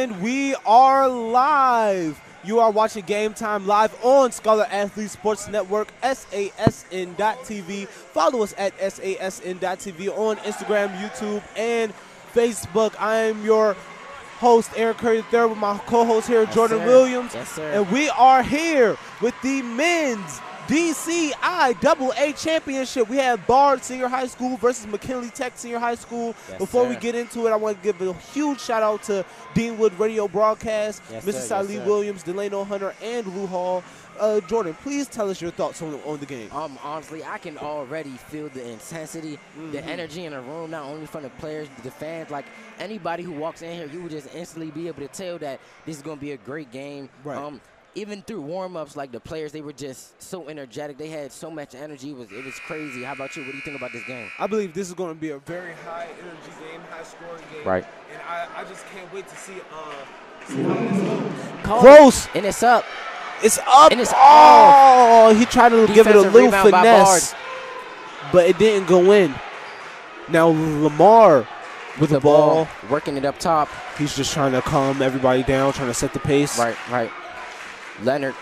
And we are live. You are watching Game Time live on Scholar Athlete Sports Network, SASN.TV. Follow us at SASN.TV on Instagram, YouTube, and Facebook. I am your host, Aaron Curry III, with my co-host here, Jordan Williams. Yes, sir. And we are here with the men's DCIAA championship. We have Bard Senior High School versus McKinley Tech Senior High School. Yes, Before sir. we get into it, I want to give a huge shout out to Deanwood Radio Broadcast, Yes, Mr. sir. Sally Yes, sir. Williams, Delano Hunter, and Lou Hall. Jordan, please tell us your thoughts on the game. Honestly, I can already feel the intensity, the energy in the room, not only from the players, the fans. Like, anybody who walks in here, you would just instantly be able to tell that this is going to be a great game. Right. Even through warm-ups, like, the players, they were just so energetic. They had so much energy. It was crazy. How about you? What do you think about this game? I believe this is going to be a very high-energy game, high-scoring game. Right. And I just can't wait to see how this goes. Close. And it's up. It's up. And it's off. He tried to give it a Defensive little rebound by finesse, but it didn't go in. Now Lamar with the ball. Working it up top. He's just trying to calm everybody down, trying to set the pace. Right. Leonard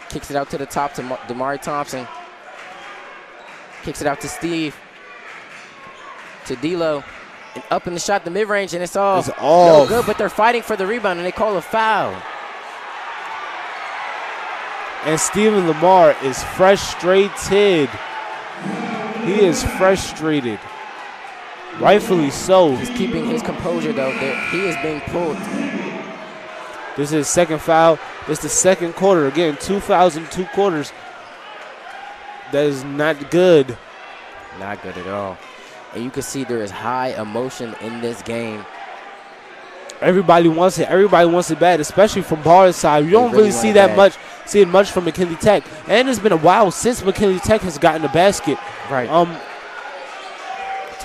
kicks it out to the top to Damari Thompson. Kicks it out to Steve. To D'Lo. And up in the shot, the mid-range, and it's off. It's off. No good, but they're fighting for the rebound, and they call a foul. And Steven Lamar is frustrated. He is frustrated. Rightfully so. He's keeping his composure, though. He is being pulled. This is his second foul. It's the second quarter. Again, 2 fouls in 2 quarters. That is not good. Not good at all. And you can see there is high emotion in this game. Everybody wants it. Everybody wants it bad, especially from Bard's side. You don't really see that much. See it much from McKinley Tech. And it's been a while since McKinley Tech has gotten a basket. Right.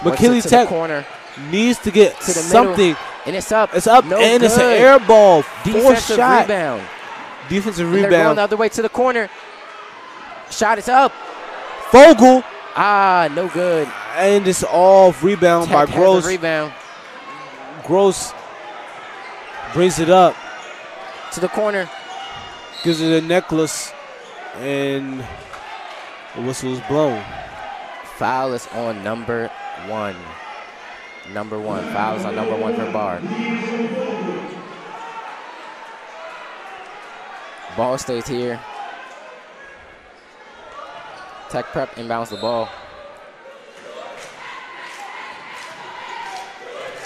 McKinley Tech needs to get to the something. Middle, and it's up. It's up, no and good. it's an air ball. Defensive shot. rebound. Defensive And they're going rebound. the other way to the corner. Shot is up. Fogel. No good. And it's off. Rebound by Tech has Gross. the rebound. Gross brings it up. To the corner. Gives it a necklace. And the whistle is blown. Foul is on number 1. Number 1. Foul is on number 1 for Bard. Ball stays here. Tech Prep inbounds the ball.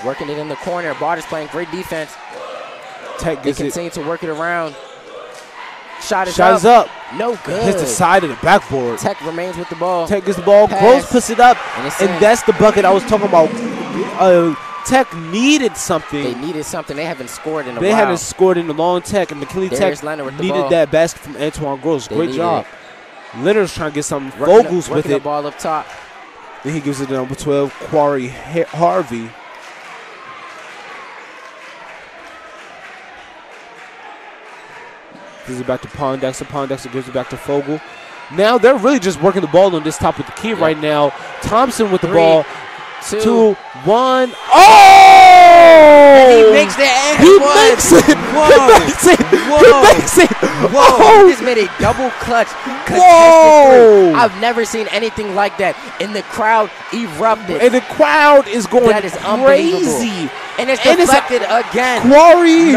Working it in the corner. Bard is playing great defense. Tech They gets it. continue to work it around. Shot is up. No good. Hits the side of the backboard. Tech remains with the ball. Tech gets the ball. Pass. Gross puts it up. And that's the bucket I was talking about. Tech needed something. They needed something. They haven't scored in a while. They hadn't scored in a long Tech, and McKinley Tech Leonard with the needed ball. that basket from Antoine Gross. They Great needed job. Leonard's trying to get some Working Vogels with the it. ball up top. Then he gives it to number 12, Quarry Harvey. Gives it back to Pondexter. Pondexter gives it back to Fogel. Now they're really just working the ball on this top of the key right now. Thompson with the ball. 2, 1. Oh! And he makes the end. He makes it. Whoa. He makes it. Whoa. He makes it. Whoa. Oh. He just made a double clutch. Whoa. I've never seen anything like that. And the crowd erupted. And the crowd is going That is unbelievable. crazy. And it's deflected again. Quarry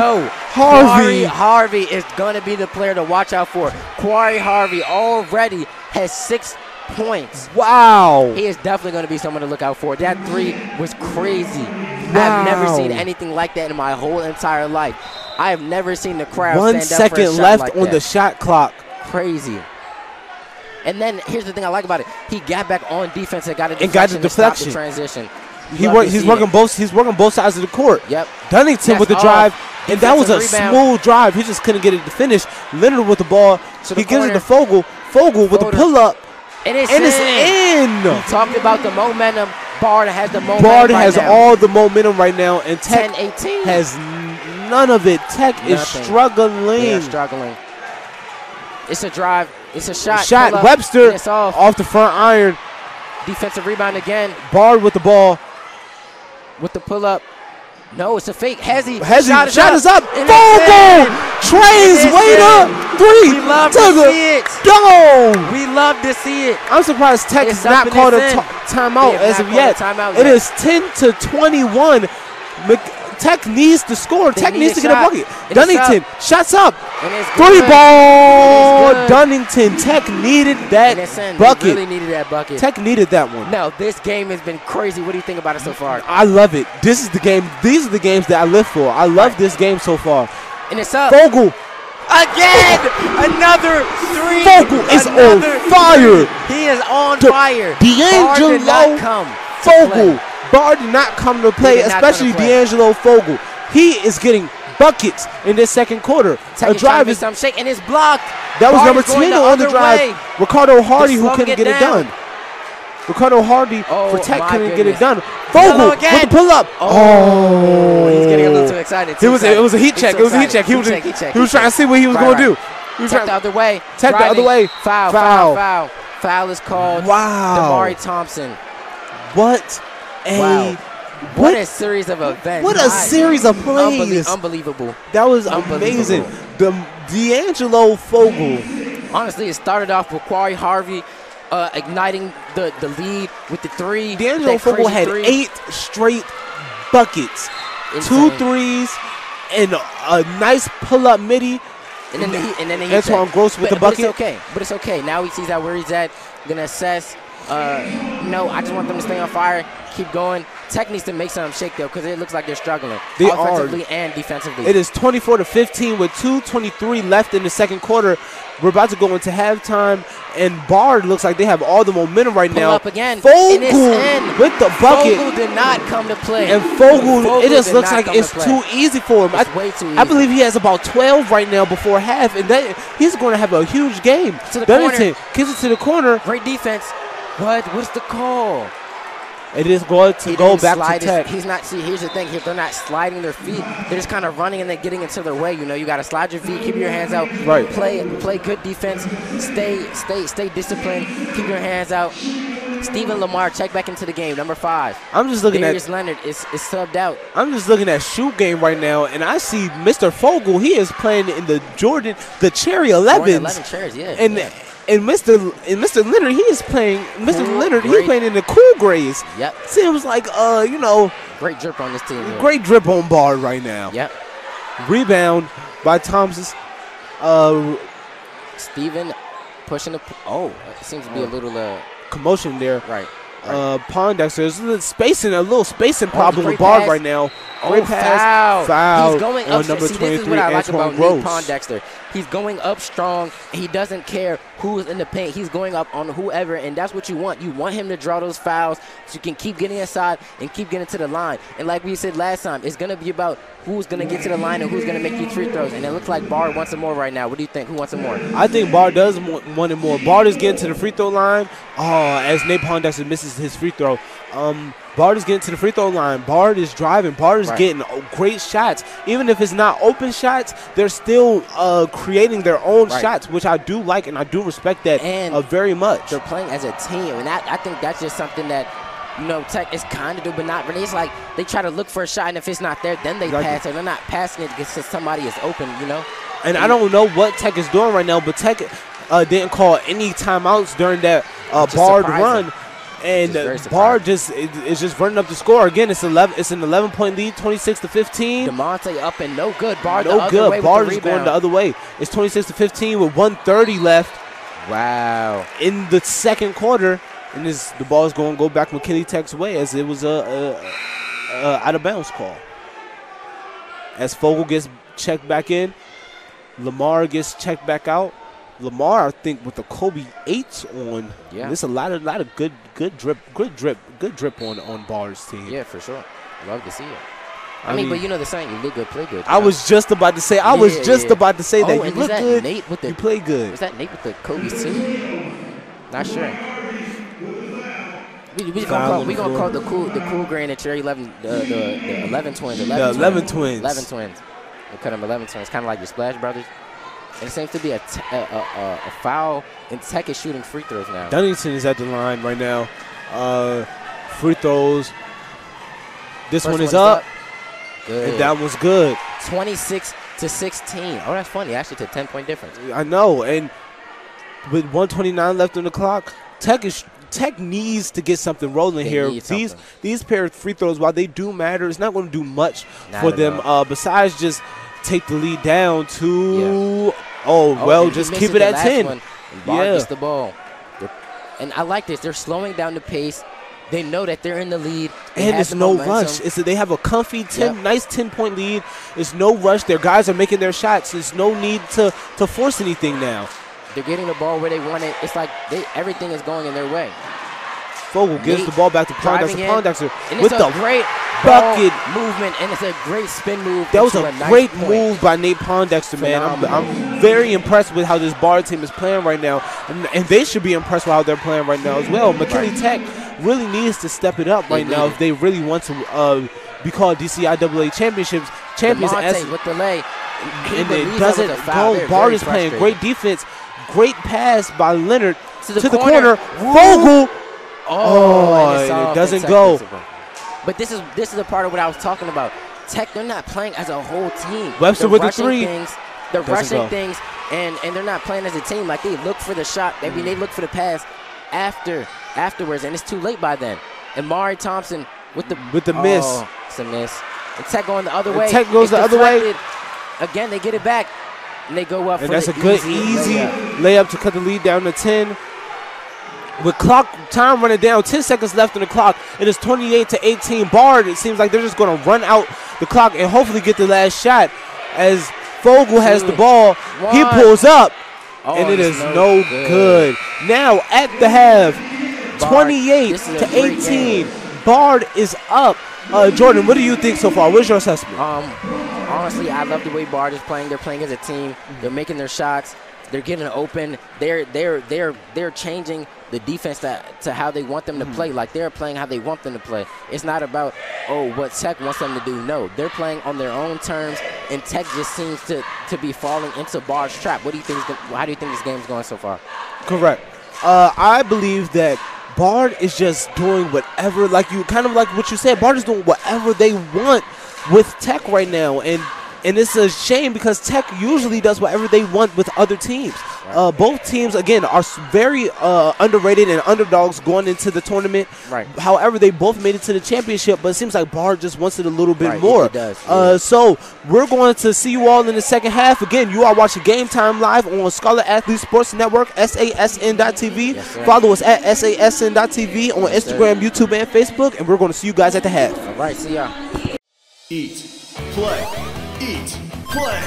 Quarry Harvey is going to be the player to watch out for. Quarry Harvey already has 6 points. Wow. He is definitely going to be someone to look out for. That 3 was crazy. Wow. I've never seen anything like that in my whole entire life. I have never seen the crowd 1 stand up for a second shot left like on that. the shot clock. Crazy. And then here's the thing I like about it. He got back on defense and got a And got the deflection to stop deflection. the transition. He's working both sides of the court. Yep. Dunnington with the drive, and that was a Defensive smooth drive. He just couldn't get it to finish. Leonard with the ball. He gives it to Fogel. Fogel with the pull-up. And it's in. He talked about the momentum. Bard has the momentum. Bard has all the momentum right now, and Tech 10-18. has none of it. Tech is struggling. They are struggling. It's a drive. It's a shot. Webster it's off. off the front iron. Defensive rebound again. Bard with the ball. With the pull-up. No, it's a fake. Hezzy shot is up. Vogel trains way up. 3 We love to see it. Dome. We love to see it. I'm surprised Tech has not called a timeout as of yet. It is 10-21. Tech needs to score. Tech needs to get a bucket. Dunnington, shots up. 3-ball. Dunnington. Tech needed that bucket. Really needed that bucket. Tech needed that one. No, this game has been crazy. What do you think about it so far? I love it. This is the game. These are the games that I live for. I love this game so far. And it's up. Vogel. Again! Another 3. Vogel is on fire. He is on fire. D'Angelo Vogel. Bard did not come to play, especially D'Angelo Vogel. He is getting buckets in this second quarter. A drive is shaking. It's blocked. That was number 10 on the drive. Ricardo Hardy, who couldn't get it done. Ricardo Hardy for Tech couldn't get it done. Vogel with the pull up. Oh, he's getting a little too excited. It was a heat check. It was a heat check. He was trying to see what he was going to do. Tech the other way. Tech the other way. Foul. Foul is called. Wow. Damari Thompson. What a series of events. What a series of plays. Unbelievable. That was amazing. D'Angelo Vogel. Honestly, it started off with Quarry Harvey igniting the lead with the 3. D'Angelo Vogel had 8 straight buckets. Insane. 2 threes and a nice pull-up midi. And then he Antoine Gross with the bucket. But it's okay. Now he sees out where he's at. Gonna assess. No, I just want them to stay on fire. Keep going. Tech needs to make something shake though, because it looks like they're struggling offensively and defensively. It is 24-15 with 2:23 left in the second quarter. We're about to go into halftime, and Bard looks like they have all the momentum right now. Up again. Vogel with the bucket. Vogel did not come to play. And Vogel it just looks like it's too easy for him. It's way too easy. I believe he has about 12 right now before half, and he's going to have a huge game. Dunnington kicks it to the corner. Great defense. What's the call? It is going to go back to Tech. He's not. See, here's the thing. They're not sliding their feet. They're just kind of running and then getting into their way. You know, you got to slide your feet, keep your hands out. Right. Play good defense. Stay disciplined. Keep your hands out. Stephen Lamar, check back into the game. Number 5. I'm just looking Darius Leonard is subbed out. I'm just looking at shoot game right now, and I see Mr. Vogel. He is playing in the Cherry 11s. 11 chairs, yeah. And Mr. Leonard, he is playing. Leonard, he's playing in the Cool Grays. Yep. Seems like great drip on this team. Yeah. Great drip on Bard right now. Yep. Rebound by Thompson. Steven pushing the. It seems to be a little commotion there. Right. Pondexter, there's a little spacing problem with Bard right now. Great pass. Foul. He's going up. Number See, 23, this is what I like about Gross. Pondexter. He's going up strong. He doesn't care who's in the paint. He's going up on whoever, and that's what you want. You want him to draw those fouls so you can keep getting inside and keep getting to the line. And like we said last time, it's going to be about who's going to get to the line and who's going to make these free throws. And it looks like Bard wants it more right now. What do you think? Who wants it more? I think Bard does want it more. Bard is getting to the free throw line. As Nate Pondexter misses his free throw. Bard is getting to the free throw line. Bard is driving. Bard is getting great shots. Even if it's not open shots, they're still creating their own shots, which I do like and I do respect that very much. They're playing as a team, and I think that's just something that Tech is kind of do, but not really. It's like they try to look for a shot, and if it's not there, then they pass it. They're not passing it because somebody is open, And I don't know what Tech is doing right now, but Tech didn't call any timeouts during that Bard run. And Bard is just running up the score again. It's an 11-point lead, 26-15. DeMonte up and no good. Bard no good. Bard is going the other way. It's 26-15 with 1:30 left. Wow. In the second quarter, and the ball is going to go back McKinley Tech's way as it was a out of bounds call. As Vogel gets checked back in, Lamar gets checked back out. Lamar, I think, with the Kobe 8s on, there's a lot of good drip on Bard's team. Yeah, for sure. Love to see it. I mean, but the saying, you look good, play good. I was just about to say. About to say that you look good. Nate with you play good. Was that Nate with the Kobe too? Not sure. We gonna call the cool grain and cherry 11 the 11 twins. 11 twins. 11 twins. We cut them 11 twins. Kind of like your Splash Brothers. And it seems to be a foul, and Tech is shooting free throws now. Dunnington is at the line right now. Free throws. This one is up. good. And that was good. 26-16. Oh, that's funny. Actually, it's a 10-point difference. I know. And with 1:29 left on the clock, Tech needs to get something rolling here. These pair of free throws, while they do matter, it's not going to do much for them besides just take the lead down to just keep it at 10. Bard gets the ball. And I like this. They're slowing down the pace. They know that they're in the lead. And it's no rush. They have a comfy nice 10-point lead. It's no rush. Their guys are making their shots. There's no need to force anything now. They're getting the ball where they want it. It's like everything is going in their way. Fogel gives the ball back to Pondexter with the great bucket movement, and it's a great spin move. That was a great move by Nate Pondexter, man. I'm very impressed with how this Bard team is playing right now, and they should be impressed with how they're playing right now as well. McKinley Tech really needs to step it up right now if they really want to be called DCIAA champions. With the lay, and it doesn't go. Bard is playing great defense. Great pass by Leonard to the corner. Fogel. It doesn't go. But this is a part of what I was talking about. Tech, they're not playing as a whole team. Webster with the three. They're rushing things, and they're not playing as a team. Like, they look for the shot. Maybe they look for the pass afterwards, and it's too late by then. And Mari Thompson with the miss. It's a miss. And Tech going the other way. Tech goes the other way. Again, they get it back, and they go up for the easy. And that's a good, easy layup to cut the lead down to 10. With time running down, 10 seconds left on the clock, it is 28-18. Bard, it seems like they're just going to run out the clock and hopefully get the last shot as Fogel has the ball. He pulls up, and it is no good. Now at the half, 28-18. Bard is up. Jordan, what do you think so far? What's your assessment? Honestly, I love the way Bard is playing. They're playing as a team. They're making their shots. They're getting open. They're changing the defense to how they want them to play. Like, they're playing how they want them to play. It's not about what Tech wants them to do. No, they're playing on their own terms, and Tech just seems to be falling into Bard's trap. How do you think this game is going so far? Correct. I believe that Bard is just doing whatever, like what you said. Bard is doing whatever they want with Tech right now, and it's a shame because Tech usually does whatever they want with other teams. Right. Both teams, again, are very underrated and underdogs going into the tournament. Right. However, they both made it to the championship, but it seems like Bard just wants it a little bit more. It does. So we're going to see you all in the second half. Again, you are watching Game Time live on Scholar Athlete Sports Network, SASN.TV. Yes, follow us at SASN.TV on Instagram, YouTube, and Facebook, and we're going to see you guys at the half. All right, see ya. Eat, play. Eat, play,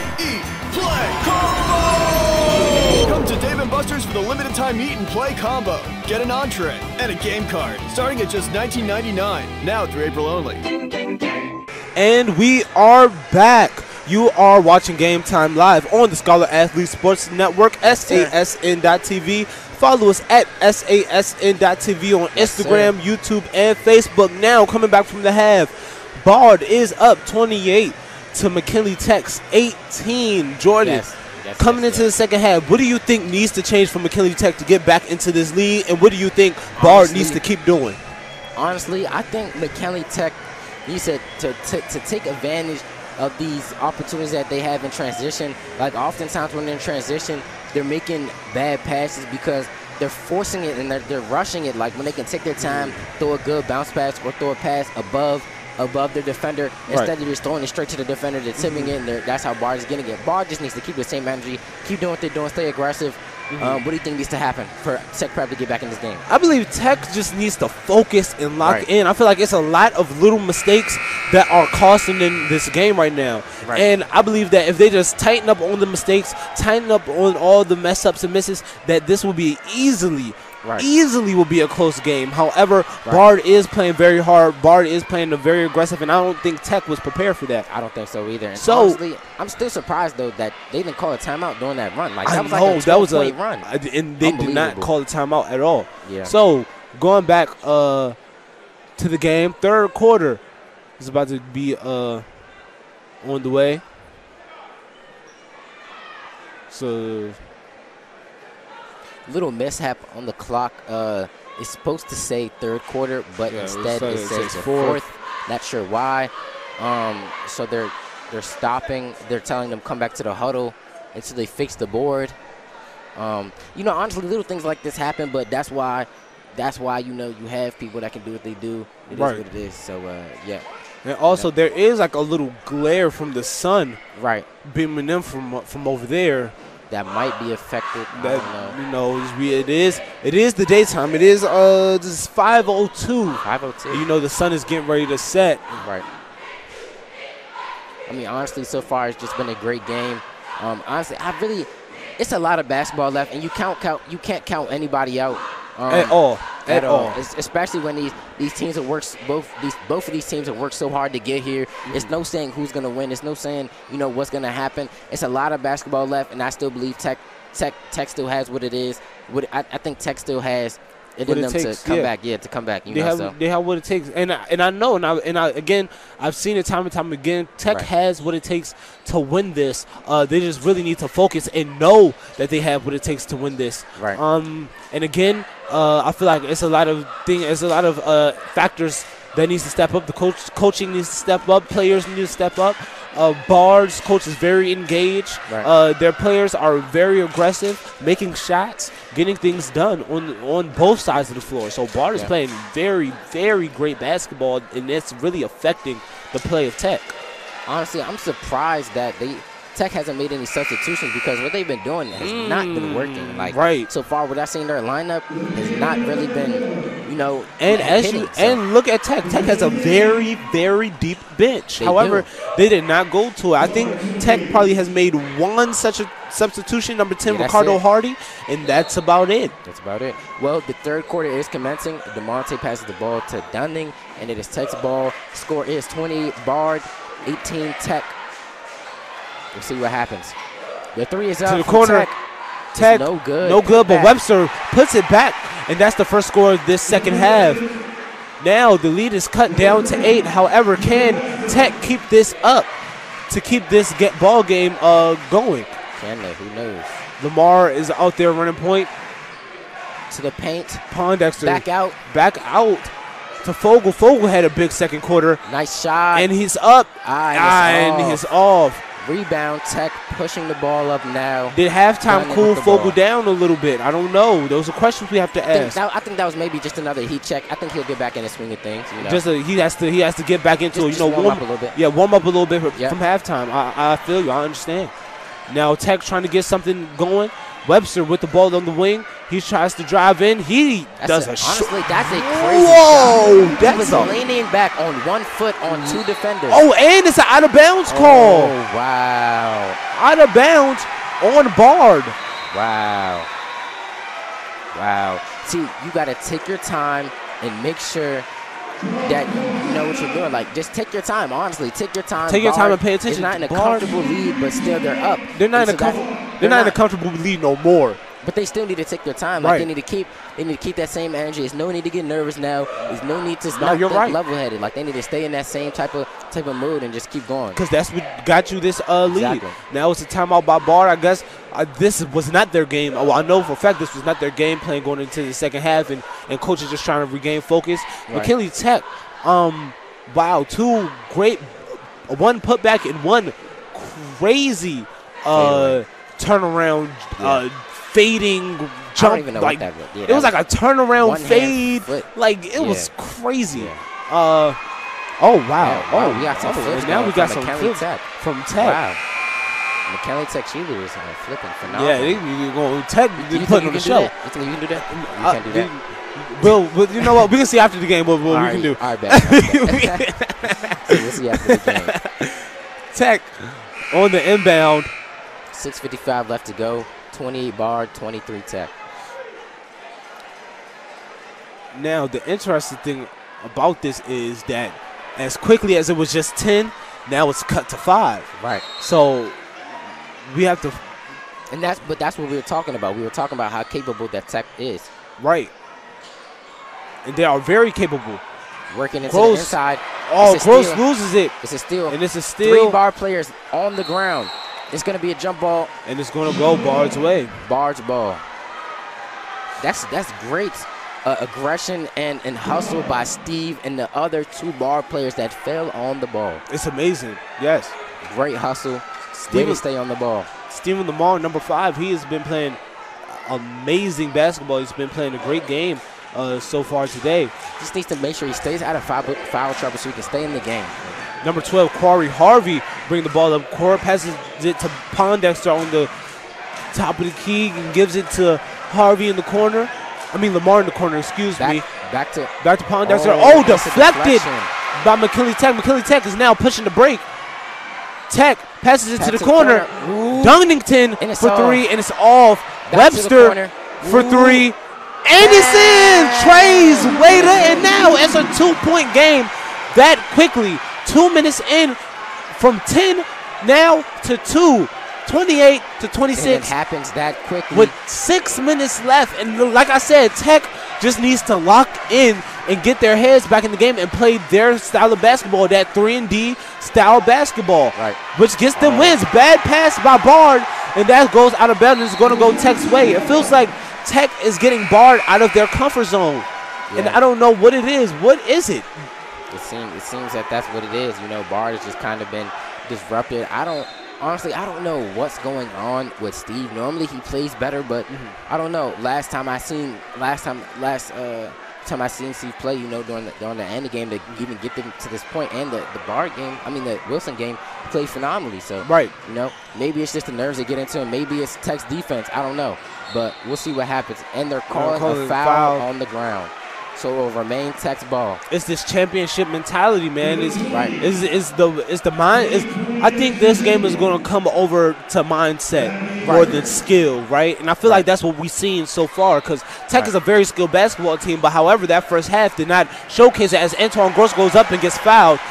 combo! Come to Dave & Buster's for the limited time eat and play combo. Get an entree and a game card starting at just $19.99. Now through April only. And we are back. You are watching Game Time live on the Scholar Athlete Sports Network, SASN.TV. Follow us at SASN.TV on Instagram, YouTube, and Facebook. Now, coming back from the half, Bard is up 28 to McKinley Tech's 18. Jordan, coming into the second half, what do you think needs to change for McKinley Tech to get back into this lead, and what do you think Bard needs to keep doing? Honestly, I think McKinley Tech needs to take advantage of these opportunities that they have in transition. Like, oftentimes when they're in transition, they're making bad passes because they're forcing it and they're rushing it. Like, when they can take their time, throw a good bounce pass or throw a pass above their defender instead of just throwing it straight to the defender, they're tipping it, and that's how Bard is getting it. Bard just needs to keep the same energy, keep doing what they're doing, stay aggressive. What do you think needs to happen for Tech Prep to get back in this game? I believe Tech just needs to focus and lock in. I feel like it's a lot of little mistakes that are costing them this game right now. And I believe that if they just tighten up on the mistakes, tighten up on all the mess-ups and misses, that this will be easily will be a close game. However, Bard is playing very hard. Bard is playing very aggressive, and I don't think Tech was prepared for that. I don't think so either. And so honestly, I'm still surprised though that they didn't call a timeout during that run. Like, that was like a 12-point run. And they did not call a timeout at all. Yeah. So going back to the game, third quarter is about to be on the way. So, little mishap on the clock. It's supposed to say third quarter, but instead it says fourth. Not sure why. So they're stopping. They're telling them come back to the huddle until they fix the board. Honestly, little things like this happen, but that's why you have people that can do what they do. It is what it is. So yeah. And also, there is like a little glare from the sun, beaming in from over there. That might be affected. I don't know. It is the daytime. It is this is 5:02. 5:02. The sun is getting ready to set. Right. I mean, honestly, so far it's just been a great game. Honestly, it's a lot of basketball left, and you can't count anybody out at all. Especially when these teams have worked both of these teams have worked so hard to get here. It's no saying who's gonna win. It's no saying what's gonna happen. It's a lot of basketball left, and I still believe Tech still has what it is. I think Tech still has it in them to come back. Yeah, to come back. They have what it takes, and I know, again, I've seen it time and time again. Tech has what it takes to win this. They just really need to focus and know that they have what it takes to win this. Right. And again, I feel like it's a lot of factors that needs to step up. The coaching needs to step up. Players need to step up. Bard's coach is very engaged. Their players are very aggressive, making shots, getting things done on both sides of the floor. So Bard is playing very, very great basketball, and it's really affecting the play of Tech. Honestly, I'm surprised that Tech hasn't made any substitutions, because what they've been doing has not been working. So far, what I've seen their lineup has not really been, And look at Tech. Tech has a very, very deep bench. However, they did not go to it. I think Tech probably has made one such a substitution, number 10, Ricardo Hardy, and that's about it. That's about it. Well, the third quarter is commencing. DeMonte passes the ball to Dunning, and it is Tech's ball. Score is 28 Bard, 18 Tech. We'll see what happens. The three is up to the corner. Tech, no good. No good, but Webster puts it back, and that's the first score of this second half. Now the lead is cut down to 8. However, can Tech keep this up to keep this ball game going? Can they? Who knows? Lamar is out there running point. To the paint. Pondexter. Back out. To Fogel. Fogel had a big second quarter. Nice shot. And he's up. And he's off. Rebound. Tech pushing the ball up now. Did halftime cool Fogel down a little bit? I don't know. Those are questions we have to ask. I think that was maybe just another heat check. I think he'll get back in the swing of things. He has to get back into it. Warm up a little bit. Yeah, warm up a little bit from halftime. I feel you. I understand. Now Tech trying to get something going. Webster with the ball on the wing. He tries to drive in. He does a shot. Honestly, that's a crazy shot. He was leaning back on 1 foot on 2 defenders. Oh, and it's an out-of-bounds call. Oh, wow. Out of bounds on Bard. Wow. See, you got to take your time and make sure that you know what you're doing. Like, just take your time, honestly. Take your time. Take your time and pay attention. It's not in a comfortable lead, but still they're up. They're not in a comfortable lead no more. But they still need to take their time. Like, they need to keep that same energy. There's no need to get nervous now. There's no need to not think level-headed. Like, they need to stay in that same type of mood and just keep going. Because that's what got you this lead. Exactly. Now it's a timeout by Bard. I guess this was not their game. Well, I know for a fact this was not their game plan going into the second half, and coach is just trying to regain focus. McKinley Tech, wow, 2 great, 1 putback and 1 crazy turnaround fading jump. I don't even know what that was. Yeah, it was like a turnaround fade. Like, it was crazy. Oh, wow. We got some flips. And now we got some flips from Tech. Wow. McKinley Tech cheerleaders are flipping phenomenal. Yeah, going Tech putting on the show. You think you can do that? You can't do that. Well, you know what? We can see after the game what we can do. All right, bet. We'll see after the game. Tech on the inbound. 6:55 left to go. 28 Bard, 23 Tech. Now, the interesting thing about this is that as quickly as it was just 10, now it's cut to 5. Right. So we have to. And that's what we were talking about. We were talking about how capable that Tech is. Right. And they are very capable. Working into the inside. Oh, Gross loses it. It's a steal. And it's a steal. 3 Bard players on the ground. It's going to be a jump ball. And it's going to go Bard's way. Bard's ball. That's great aggression and hustle by Steve and the other 2 bar players that fell on the ball. It's amazing. Yes. Great hustle. Way to stay on the ball. Steven Lamar, number 5, he has been playing amazing basketball. He's been playing a great game so far today. Just needs to make sure he stays out of foul trouble so he can stay in the game. Number 12, Corey Harvey, bring the ball up. Corey passes it to Pondexter on the top of the key and gives it to Harvey in the corner. I mean, Lamar in the corner, excuse me. Back to Pondexter. Deflected by McKinley Tech. McKinley Tech is now pushing the break. Tech passes it to the corner. Dunnington for 3, and it's off. Webster for 3. And it's in. Trey's Waiter, and now it's a 2-point game that quickly. 2 minutes in from 10 now to 2. 28 to 26. And it happens that quickly. With 6 minutes left. And like I said, Tech just needs to lock in and get their heads back in the game and play their style of basketball, that 3-and-D style basketball, which gets them wins. Bad pass by Bard, and that goes out of bounds. It's going to go Tech's way. It feels like Tech is getting Bard out of their comfort zone. Yeah. And I don't know what it is. What is it? It seems that that's what it is. You know, Bard has just kind of been disrupted. Honestly, I don't know what's going on with Steve. Normally he plays better, but I don't know. Last time I seen Steve play, you know, during the end of the game to even get them to this point, and the Bard game, I mean the Wilson game, played phenomenally. So you know, maybe it's just the nerves that get into him. Maybe it's Tech's defense. I don't know, but we'll see what happens. And they're calling a foul on the ground. So it will remain Tech's ball. It's this championship mentality, man. It's the mind. I think this game is going to come over to mindset more than skill, right? And I feel like that's what we've seen so far, because Tech is a very skilled basketball team. But however, that first half did not showcase it, as Antoine Gross goes up and gets fouled.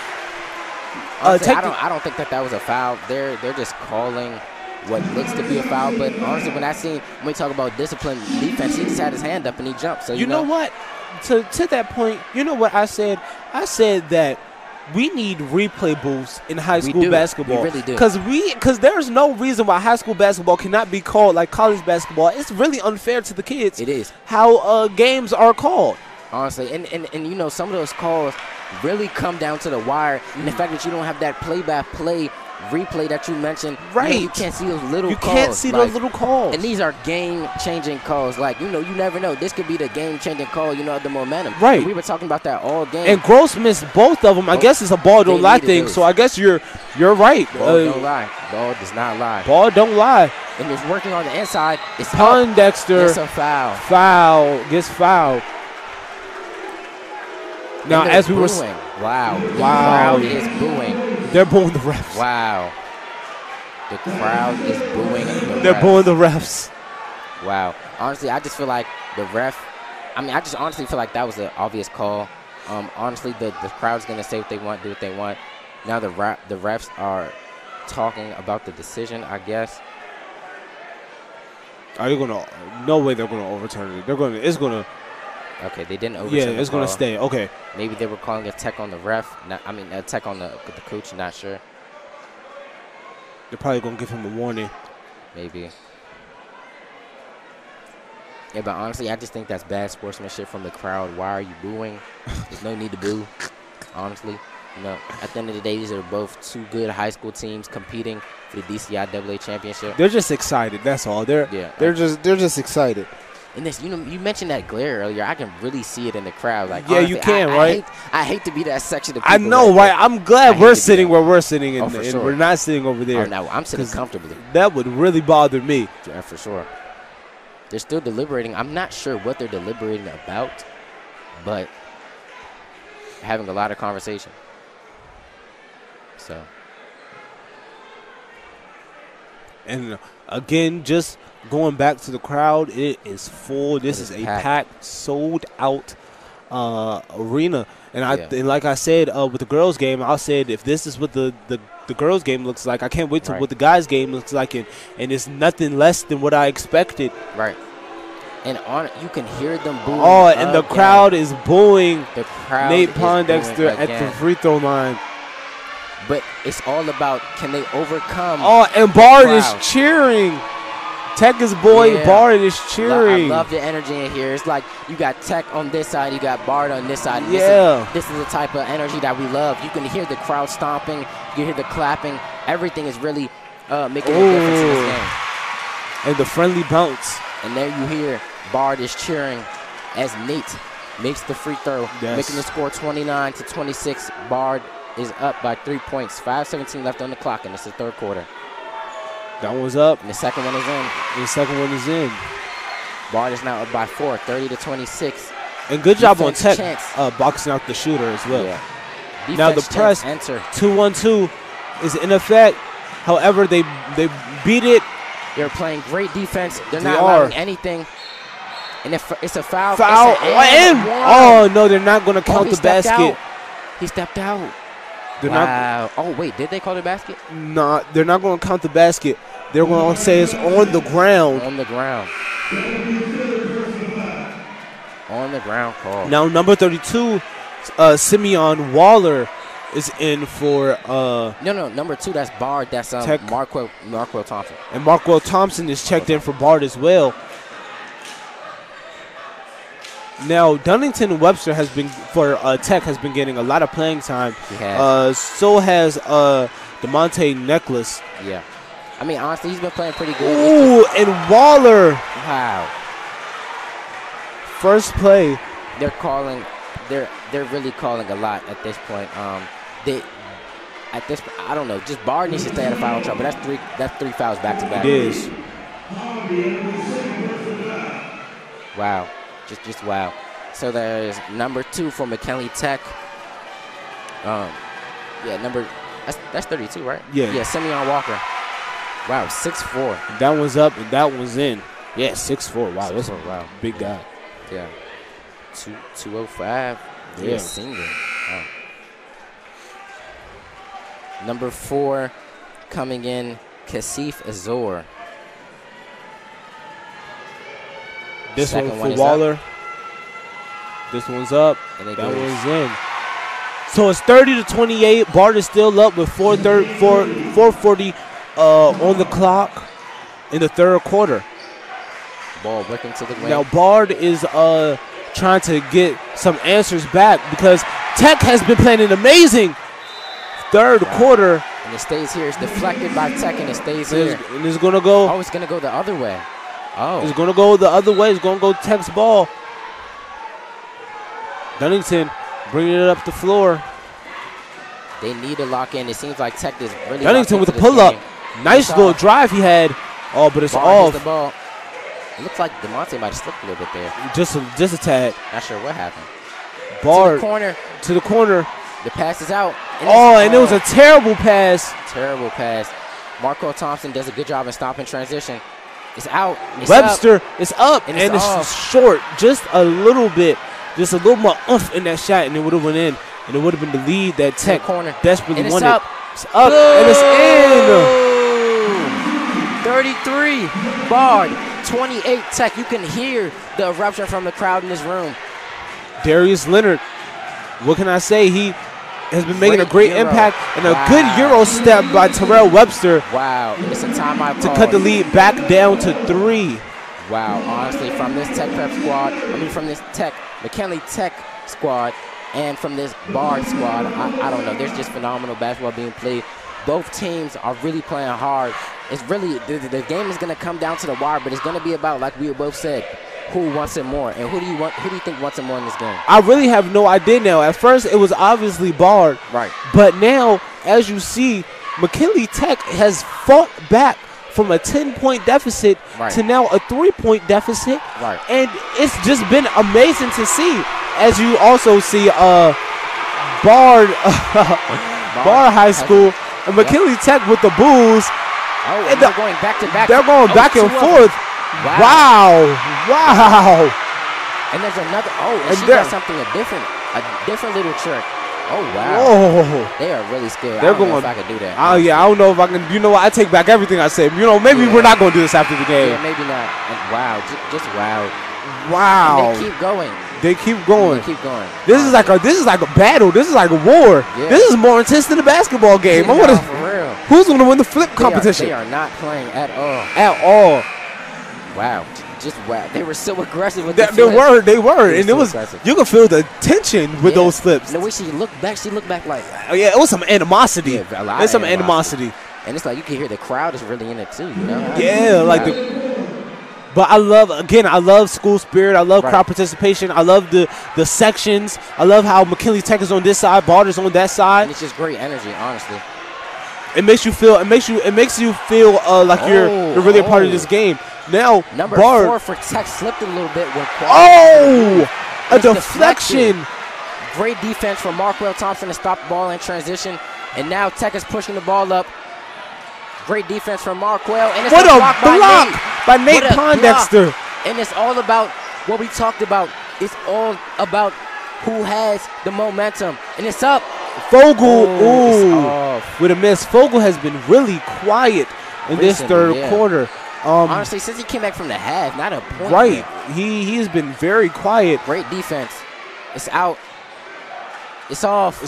Honestly, I don't think that was a foul. They're just calling what looks to be a foul. But honestly, when we talk about discipline defense, he just had his hand up and he jumped. So you know what? To that point, you know what I said? I said that we need replay booths in high school basketball. We really do. Because there's no reason why high school basketball cannot be called like college basketball. It's really unfair to the kids. It is. How games are called. Honestly, and you know, some of those calls really come down to the wire. And the fact that you don't have that play-by-play replay that you mentioned, right? You can't see those little calls. You can't see those little calls. And these are game-changing calls. Like, you know, you never know. This could be the game-changing call, you know, the momentum. Right. And we were talking about that all game. And Gross missed both of them. I guess it's a ball don't lie thing. So I guess you're right. Ball don't lie. Ball does not lie. Ball don't lie. And it's working on the inside. It's Pondexter. It's a foul. Gets fouled. Now, as we were booing. Wow. The crowd is booing. They're booing the refs. Wow. The crowd is booing the They're refs. booing the refs. Wow. Honestly, I just feel like the ref, I just honestly feel like that was an obvious call. Honestly, the crowd's going to say what they want, do what they want. Now the refs are talking about the decision, I guess. Are they going to? No way they're going to overturn it. It's going to. Okay, they didn't overturn it's going to stay. Okay. Maybe they were calling a tech on the ref. A tech on the coach, not sure. They're probably going to give him a warning. Maybe. Yeah, but honestly, I just think that's bad sportsmanship from the crowd. Why are you booing? There's no need to boo, honestly. You know, at the end of the day, these are both two good high school teams competing for the DCIAA championship. They're just excited. That's all. They're just excited. And this, you know, you mentioned that glare earlier. I can really see it in the crowd. Like, yeah, honestly, you can, right? I hate to be that section of people. I know, right? I'm glad we're sitting where we're sitting, and we're not sitting over there. Oh, no, I'm sitting comfortably. That would really bother me. Yeah, for sure. They're still deliberating. I'm not sure what they're deliberating about, but having a lot of conversation. So. And again, just going back to the crowd, it is full. This is a packed, sold-out arena. And and like I said with the girls' game, I said if this is what the girls' game looks like, I can't wait to what the guys' game looks like, and it's nothing less than what I expected. Right. And you can hear them booing. Oh, and the crowd is booing Nate Pondexter at the free throw line. But it's all about, can they overcome? Oh, and Bard is cheering. Tech is boy. Bard is cheering. I love the energy in here. It's like you got Tech on this side, you got Bard on this side. This is the type of energy that we love. You can hear the crowd stomping. You can hear the clapping. Everything is really making a difference in this game. And the friendly bounce. And there you hear Bard is cheering as Nate makes the free throw, making the score 29-26. Bard is up by 3 points. 5:17 left on the clock, and it's the third quarter. That one's up. And the second one is in. The second one is in. Bard is now up by 4, 30-26. And good job on Tech boxing out the shooter as well. Yeah. Now the press 2-1-2 is in effect. However, they beat it. They're playing great defense. They're not allowing anything. And if it's a foul. Oh, no, they're not going to count the basket. He stepped out. Wow. Oh, wait, did they call the basket? No, they're not going to count the basket. They're going to say it's on the ground. On the ground. On the ground call. Now, number 32, Simeon Waller is in for no, number 2, that's Bard. That's Marquell Thompson. And Marquell Thompson is checked in for Bard as well. Now Dunnington Webster has been for Tech has been getting a lot of playing time. So has DeMonte Necklace. Yeah. I mean, honestly, he's been playing pretty good. Ooh, and Waller. Wow. First play. They're calling. They're really calling a lot at this point. I don't know. Just Bard needs to stay out of foul trouble. That's three fouls back to back. It is. Wow. Just wow. So there's number 2 for McKinley Tech. That's 32, right? Yeah. Yeah, Simeon Walker. Wow, 6'4". That one's up and that one's in. Yeah, 6'4". Wow, that's a big guy. Yeah. 205. Yeah, senior. Wow. Number 4 coming in, Kasif Azor. This one for Waller. This one's up. And that one's in. So it's 30-28. Bard is still up with 4:40 on the clock in the third quarter. Ball whipping to the wing. Now Bard is trying to get some answers back because Tech has been playing an amazing third quarter. And it stays here. It's deflected by Tech and it stays here. And it's going to go. Oh, it's going to go the other way. Oh. It's going to go the other way. It's going to go Tech's ball. Dunnington bringing it up the floor. They need to lock in. It seems like Tech is really. Dunnington with a pull-up. Nice little drive he had. Oh, but it's off. The ball. It looks like DeMonte might have slipped a little bit there. Just a tad. Not sure what happened. Bard to the corner. The pass is out. And it was a terrible pass. Terrible pass. Marquell Thompson does a good job in stopping transition. It's out. Webster is up. And it's short. Just a little bit. Just a little more oomph in that shot, and it would have went in. And it would have been the lead that Tech desperately wanted. It's up. And it's in. 33. Bard. 28 Tech. You can hear the eruption from the crowd in this room. Darius Leonard. What can I say? He has been making a great impact and a good Euro step by Terrell Webster. Wow. And it's a timeout to cut the lead back down to 3. Wow. Honestly, from this Tech prep squad, from this McKinley Tech squad, and from this Bard squad, I don't know. There's just phenomenal basketball being played. Both teams are really playing hard. It's really, the game is going to come down to the wire, but it's going to be about, like we both said, who wants it more, and who do you think wants it more in this game? I really have no idea now. At first, it was obviously Bard. Right. But now, as you see, McKinley Tech has fought back from a 10-point deficit to now a 3-point deficit. Right. And it's just been amazing to see. As you also see, Bard High School and McKinley Tech with the Bulls. Oh, and they're going back to back. They're going back and forth. Wow. And there's another. Oh, and she got something a different little trick. Oh wow. Whoa. They are really scared. They're I don't know going. if I can do that. Oh yeah, I don't know if I can. You know what? I take back everything I said. You know, maybe we're not going to do this after the game. Yeah, maybe not. And wow, just wow. Wow. And they keep going. They keep going. They keep going. This is like a battle. This is like a war. Yeah. This is more intense than a basketball game. For real. Who's going to win the flip competition? They are not playing at all. At all. Wow. Just wow. They were so aggressive with They were. And it was aggressive. you could feel the tension with those flips. And the way she looked back like. Oh, yeah, it was some animosity. Yeah, a lot There's of some animosity. And it's like you can hear the crowd is really in it too, you know? Yeah, like but I love school spirit. I love crowd participation. I love the sections. I love how McKinley Tech is on this side, Barter's on that side. And it's just great energy, honestly. It makes you feel like you're really a part of this game. Now number Bart, 4 for Tech slipped a little bit with a deflection. Great defense from Markwell Thompson to stop the ball in transition. And now Tech is pushing the ball up. Great defense from Markwell. And it's what a block by Nate Pondexter. And it's all about what we talked about. It's all about who has the momentum. And it's up. Fogel, with a miss. Fogel has been really quiet in this third quarter. Honestly, since he came back from the half, not a point. Right. He has been very quiet. Great defense. It's out. It's off.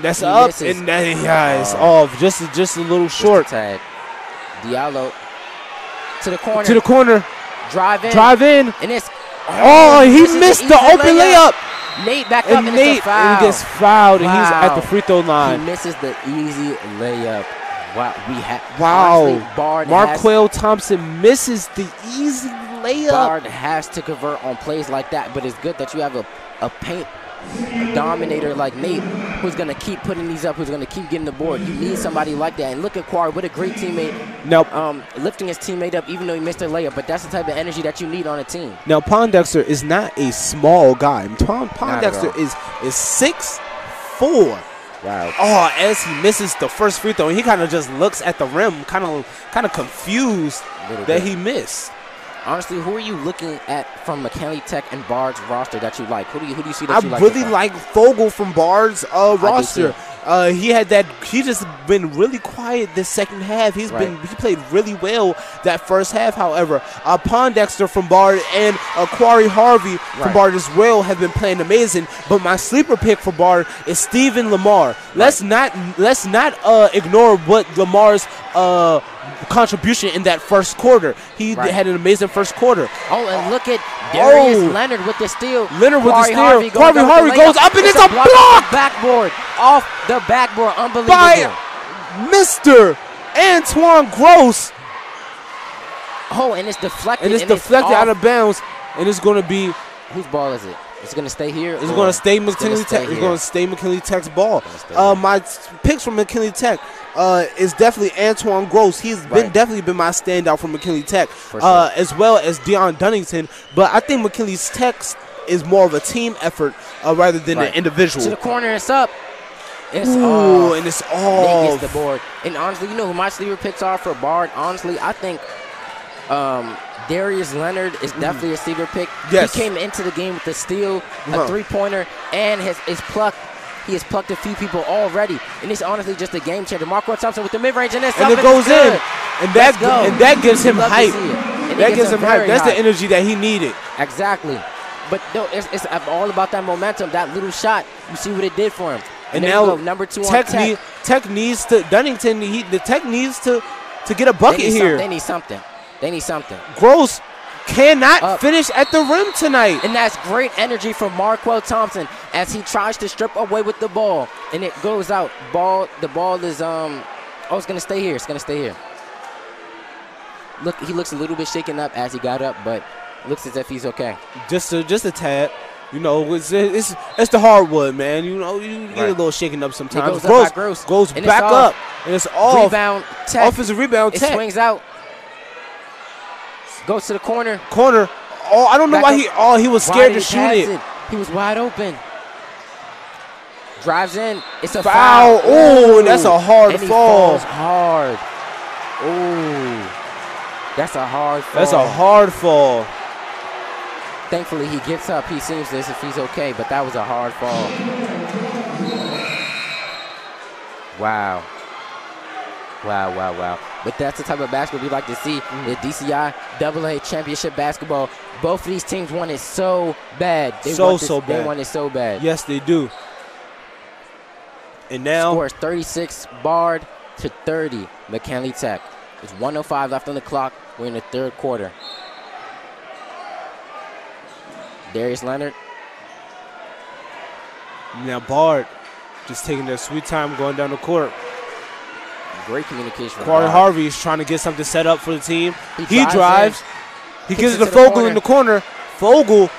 That's up, and it's off. Just a little short. Tag. Diallo to the corner. To the corner. Drive in. And it's he missed the open layup. Nate back up and it's a foul. And he gets fouled, and he's at the free throw line. He misses the easy layup. Wow. Markwell Thompson misses the easy layup. Bard has to convert on plays like that, but it's good that you have a paint dominator like Nate who's going to keep putting these up, who's going to keep getting the board. You need somebody like that. And look at Quar, what a great teammate. Lifting his teammate up even though he missed a layup, but that's the type of energy that you need on a team. Now, Pondexter is not a small guy. Pondexter is 6'4". Wow. As he misses the first free throw, he kind of just looks at the rim, kind of confused that he missed. Honestly, who are you looking at from McKinley Tech and Bard's roster that you like? Who do you see that you like? I really like Fogel from Bard's roster. He just been really quiet this second half. He played really well that first half. However, Pondexter from Bard and Quarry Harvey from Bard as well have been playing amazing. But my sleeper pick for Bard is Stephen Lamar. Let's not ignore what Lamar's contribution in that first quarter. He had an amazing first quarter. And look at Darius Leonard with the steal. Quarry Harvey goes up and it's a block! Off the backboard. Unbelievable. By Mr. Antoine Gross. And it's deflected. Out of bounds. And it's going to be... Whose ball is it? It's going to stay here? It's going to stay McKinley Tech. It's going to stay McKinley Tech's ball. My picks from McKinley Tech is definitely Antoine Gross. He's definitely been my standout from McKinley Tech, as well as Deion Dunnington. But I think McKinley Tech is more of a team effort rather than an individual. To the corner, it's up. It's off. And it's off. Nate gets the board. And honestly, you know who my sleeper picks are for Bard? Honestly, I think Darius Leonard is definitely a sleeper pick. Yes. He came into the game with a steal, a three-pointer, and his pluck. He has plucked a few people already, and it's honestly just a game changer. Markwell Thompson with the mid-range, and it goes in. And that gives him hype. That gives him hype. That's the energy that he needed. Exactly. But no, it's all about that momentum, that little shot. You see what it did for him. And now number 2 on Tech. Tech needs to Dunnington. The Tech needs to get a bucket here. They need something. Gross cannot finish at the rim tonight. And that's great energy from Markwell Thompson as he tries to strip away with the ball. And it goes out. The ball is it's gonna stay here. It's gonna stay here. Look, he looks a little bit shaken up as he got up, but looks as if he's okay. Just a tad. You know, it's the hardwood, man. You know, you get a little shaken up sometimes. Gross goes back up, and it's off. Rebound Tech. Offensive rebound Tech. It swings out. Goes to the corner. I don't know why he was scared to shoot it. He was wide open. Drives in. It's a foul. Oh, that's a hard fall. He falls hard. Oh, that's a hard fall. That's a hard fall. Thankfully, he gets up. He seems as if he's okay, but that was a hard fall. Wow. But that's the type of basketball we like to see. The DCIAA championship basketball. Both of these teams want it so bad. They want it so bad. Yes, they do. And now scores 36 Bard to 30 McKinley Tech. There's 1:05 left on the clock. We're in the third quarter. Darius Leonard. Now Bard just taking their sweet time going down the court. Great communication. Corey Harvey is trying to get something set up for the team. He drives. He gives it to the Fogel in the corner. Fogel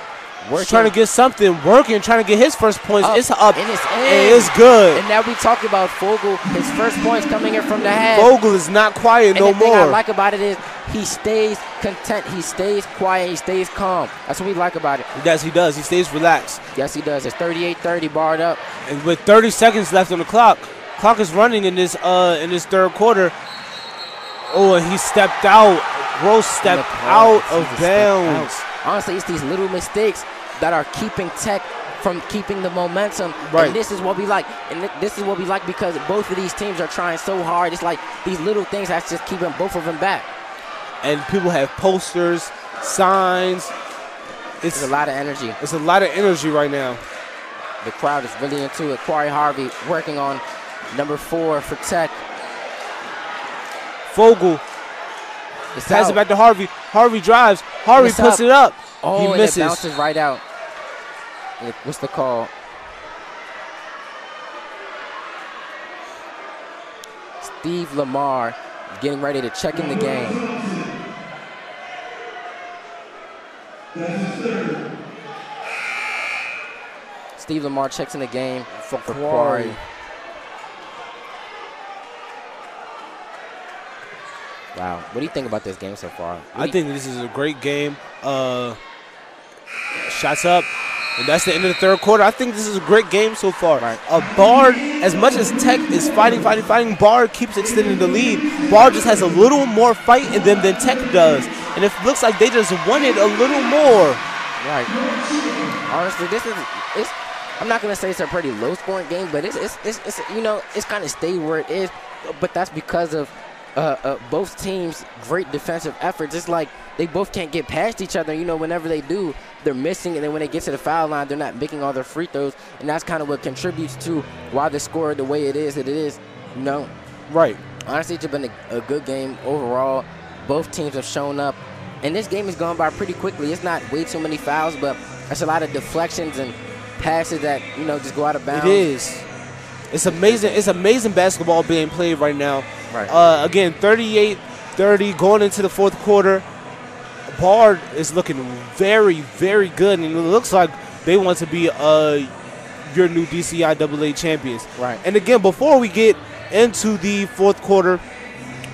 trying to get something working, trying to get his first points. It's up. And it's good. And now we talked about Fogel. His first points coming in from the half. Fogel is not quiet no more. And the thing I like about it is he stays content. He stays quiet. He stays calm. That's what we like about it. Yes, he does. He stays relaxed. Yes, he does. It's 38-30, barred up. And with 30 seconds left on the clock is running in this third quarter. Oh, and he stepped out. Gross stepped out of bounds. Honestly, it's these little mistakes that are keeping Tech from keeping the momentum. Right. And this is what we like. And this is what we like because both of these teams are trying so hard. It's like these little things that's just keeping both of them back. And people have posters, signs. It's a lot of energy. It's a lot of energy right now. The crowd is really into it. Corey Harvey working on number 4 for Tech. Fogel. Pass it back to Harvey. Harvey drives. Harvey puts it up. Oh, he misses. And it bounces right out. What's the call? Steve Lamar getting ready to check in the game. Steve Lamar checks in the game for Quarry. Wow. What do you think about this game so far? I think this is a great game. Shots up. And that's the end of the third quarter. I think this is a great game so far. Right. Bard, as much as Tech is fighting, Bard keeps extending the lead. Bard just has a little more fight in them than Tech does. And it looks like they just won it a little more. Right. Honestly, I'm not going to say it's a pretty low-scoring game, but it's kind of stayed where it is. But that's because of both teams' great defensive efforts. It's like they both can't get past each other. Whenever they do, they're missing, and then when they get to the foul line, they're not making all their free throws, and that's kind of what contributes to why the score the way it is. Right. Honestly, it's been a good game overall. Both teams have shown up, and this game has gone by pretty quickly. It's not way too many fouls, but there's a lot of deflections and passes that just go out of bounds. It is. It's amazing. It's amazing basketball being played right now. Right. Again, 38-30 going into the fourth quarter. Bard is looking very, very good, and it looks like they want to be your new DCIAA champions. Right. And again, before we get into the fourth quarter,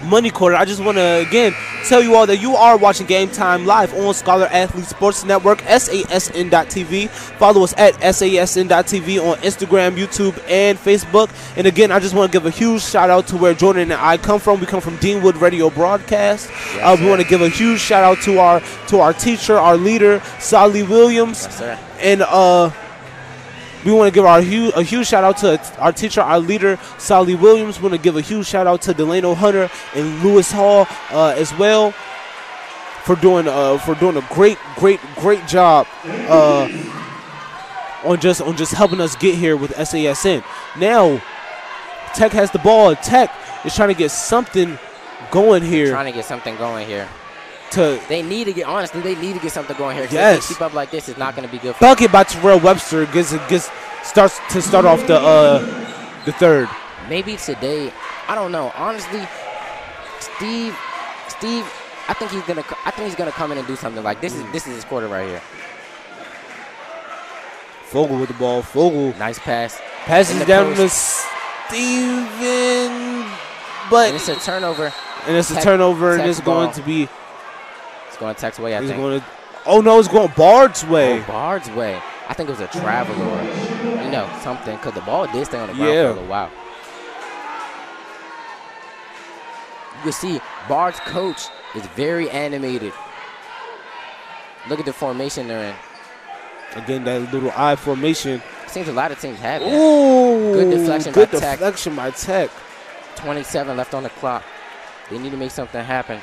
money quarter, I just want to again tell you all that you are watching Game Time live on Scholar Athlete Sports Network, SASN.TV. Follow us at SASN.TV on Instagram, YouTube, and Facebook. And again, I just want to give a huge shout out to where Jordan and I come from. We come from Deanwood Radio Broadcast. Yes, we want to give a huge shout out to our teacher, our leader, Sally Williams. Yes, sir. And we want to give a huge shout out to our teacher, our leader, Sally Williams. We want to give a huge shout out to Delano Hunter and Lewis Hall as well for doing a great job on just helping us get here with SASN. Now, Tech has the ball. Tech is trying to get something going here. They need to get something going here. Yes. If they keep up like this, it's not going to be good for Bucket by Terrell Webster starts to start off the third. Maybe today, I don't know. Honestly, Steve, I think he's gonna come in and do something like this. This is his quarter right here. Fogel with the ball. Fogel, nice pass. Passes down to Steven, but and it's a turnover. And it's going to be. It's going Tech's way, I think. Oh, no, it's going Bard's way. Oh, Bard's way. I think it was a travel or, something, because the ball did stay on the ground for a little while. You can see Bard's coach is very animated. Look at the formation they're in. Again, that little I formation. It seems a lot of teams have that. Ooh, good deflection by Tech. 27 left on the clock. They need to make something happen.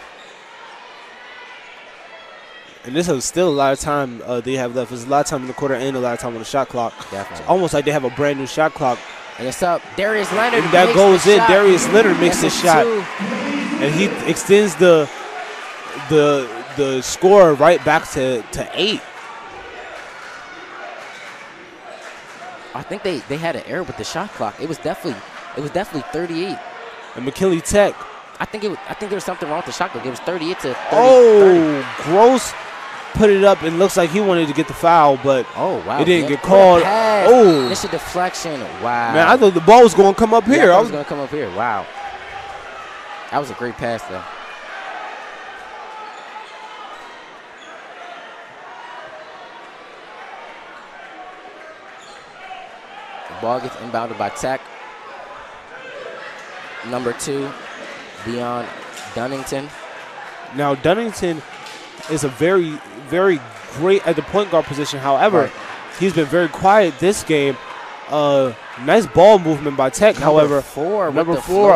And this is still a lot of time they have left. There's a lot of time in the quarter and a lot of time on the shot clock. Definitely. It's almost like they have a brand new shot clock. And it's up. Darius Leonard. And that goes in. Darius Leonard makes the shot. And he extends the score right back to 8. I think they had an error with the shot clock. It was definitely 38. And McKinley Tech. I think there was something wrong with the shot clock. It was 38 to 30. Oh, 30. Gross put it up and looks like he wanted to get the foul, but it didn't get called. Oh, it's a deflection. Wow. Man, I thought the ball was going to come up here. I was going to come up here. Wow. That was a great pass, though. The ball gets inbounded by Tech. Number 2, Dion Dunnington. Now, Dunnington is a very, very great at the point guard position. However, he's been very quiet this game. Nice ball movement by Tech. Number 4,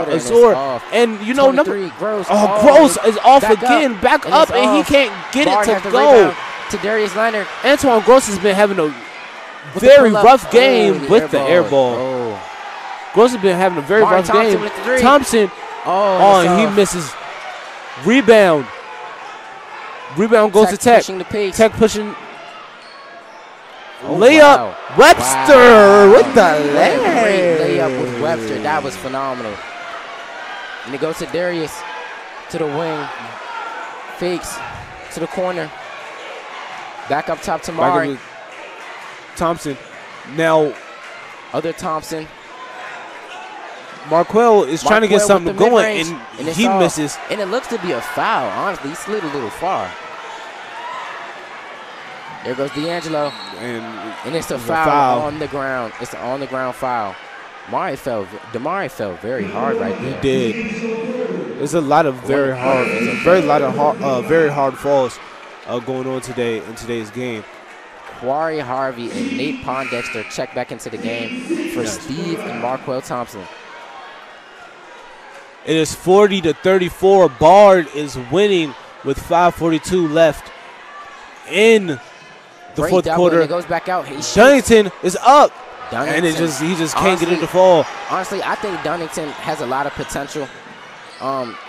Azor. And, you know, number 3, Gross. Gross is off again. Back up, and he can't get it to go. To Darius Leonard. Antoine Gross has been having a very rough game with the air ball. Gross has been having a very rough game. Thompson, and he misses. Rebound. Rebound goes to Tech. Tech pushing. Layup. Wow. Webster with the leg. Great layup with Webster. That was phenomenal. And it goes to Darius, to the wing. Fakes to the corner. Back up top to Mari. Thompson. Now, other Thompson. Marquell is trying to get something going, and he misses. And it looks to be a foul. Honestly, he slid a little far. There goes D'Angelo. And it's a foul on the ground. It's an on-the-ground foul. Damari fell very hard right there. He did. There's a lot of very hard falls going on today in today's game. Quarry Harvey and Nate Pondexter check back into the game for Steve and Marquell Thompson. It is 40-34. Bard is winning with 5:42 left in the fourth quarter. It goes back out. Dunnington is up, and he just can't get it to fall. Honestly, I think Dunnington has a lot of potential.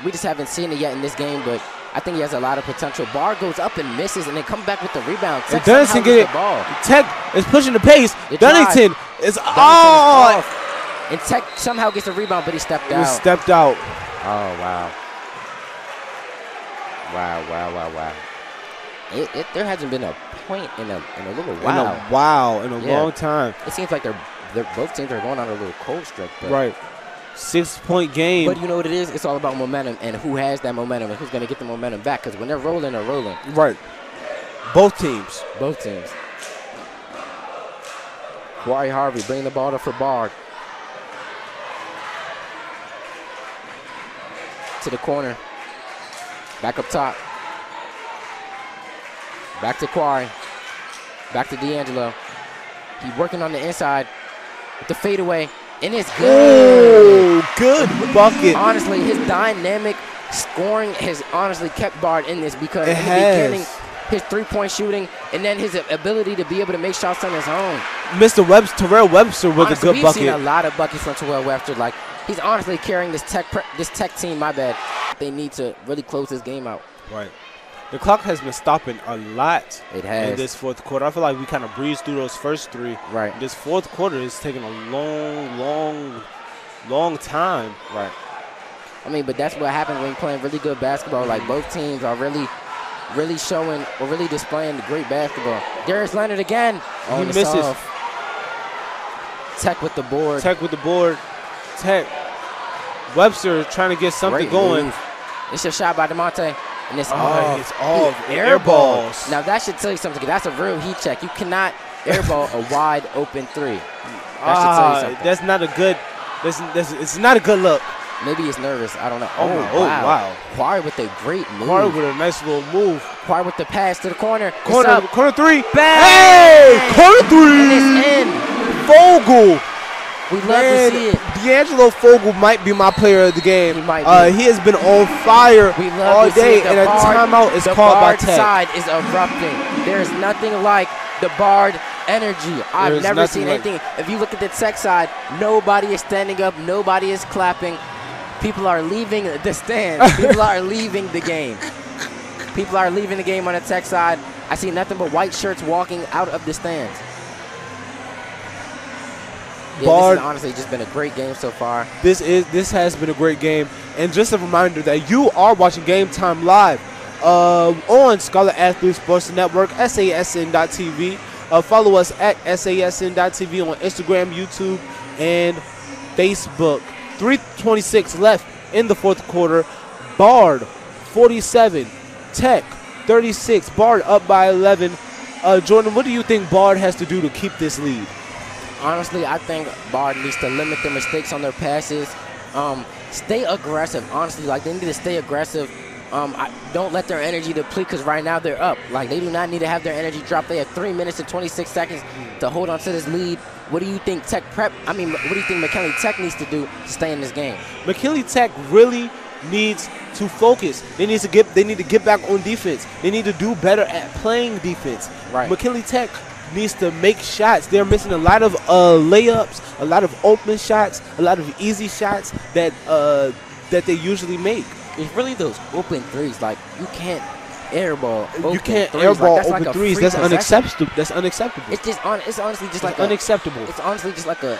We just haven't seen it yet in this game, but I think he has a lot of potential. Bard goes up and misses, and then comes back with the rebound. And Dunnington gets the ball. Tech is pushing the pace. Dunnington is off. And Tech somehow gets the rebound, but he stepped out. He stepped out. Oh, wow. Wow. There hasn't been a point in a little while. In a long time. It seems like both teams are going on a little cold streak. Right. 6-point game. But you know what it is? It's all about momentum and who has that momentum and who's going to get the momentum back. Because when they're rolling. Right. Both teams. Quarry Harvey bringing the ball up for Bard. To the corner. Back up top. Back to Quarry. Back to D'Angelo. He's working on the inside with the fadeaway. And it's good. Oh, good bucket. Honestly, his dynamic scoring has honestly kept Bard in this because in the beginning, his three-point shooting and then his ability to be able to make shots on his own. Terrell Webster with a good bucket. We've seen a lot of buckets from Terrell Webster. Like, he's honestly carrying this tech team, my bad. They need to really close this game out. Right. The clock has been stopping a lot in this fourth quarter. I feel like we kind of breezed through those first three. Right. This fourth quarter is taking a long time. Right. I mean, but that's what happens when you're playing really good basketball. Like, both teams are really showing or really displaying the great basketball. Darius Leonard again. He misses. Tech with the board. Tech. Webster trying to get something going. Move. It's a shot by DeMonte. And it's off. Air balls. Now, that should tell you something. That's a real heat check. You cannot airball a wide open three. That should tell you something. That's not a good. It's not a good look. Maybe he's nervous. I don't know. Oh, wow. Quarry with a great move. Quarry with a nice little move. Quarry with the pass to the corner. Corner three. Bang! Hey! Corner three! And it's in. Fogel. We love to see it. D'Angelo Fogel might be my player of the game. He might be. He has been on fire all day, and a timeout is called by Tech. The Bard side is erupting. There is nothing like the Bard energy. I've never seen anything. If you look at the Tech side, nobody is standing up. Nobody is clapping. People are leaving the stands. People are leaving the game. People are leaving the game on the Tech side. I see nothing but white shirts walking out of the stands. Yeah, Bard. this has honestly just been a great game so far. This has been a great game. And just a reminder that you are watching Game Time live on Scholar Athlete Sports Network, SASN.TV. Follow us at SASN.TV on Instagram, YouTube, and Facebook. 3:26 left in the fourth quarter. Bard 47, Tech 36. Bard up by 11. Jordan, what do you think Bard has to do to keep this lead? Honestly, I think Bard needs to limit their mistakes on their passes. Stay aggressive. Honestly, like they need to stay aggressive. Don't let their energy deplete because right now they're up. Like they do not need to have their energy drop. They have 3 minutes and 26 seconds to hold on to this lead. What do you think what do you think McKinley Tech needs to do to stay in this game? McKinley Tech really needs to focus. They need to get back on defense. They need to do better at playing defense. Right. McKinley Tech needs to make shots. They're missing a lot of layups, a lot of open shots, a lot of easy shots that they usually make. It's really those open threes. Like you can't airball. You can't threes. airball Like, open like threes. That's unacceptable. That's unacceptable. It's honestly just like unacceptable. It's honestly just like a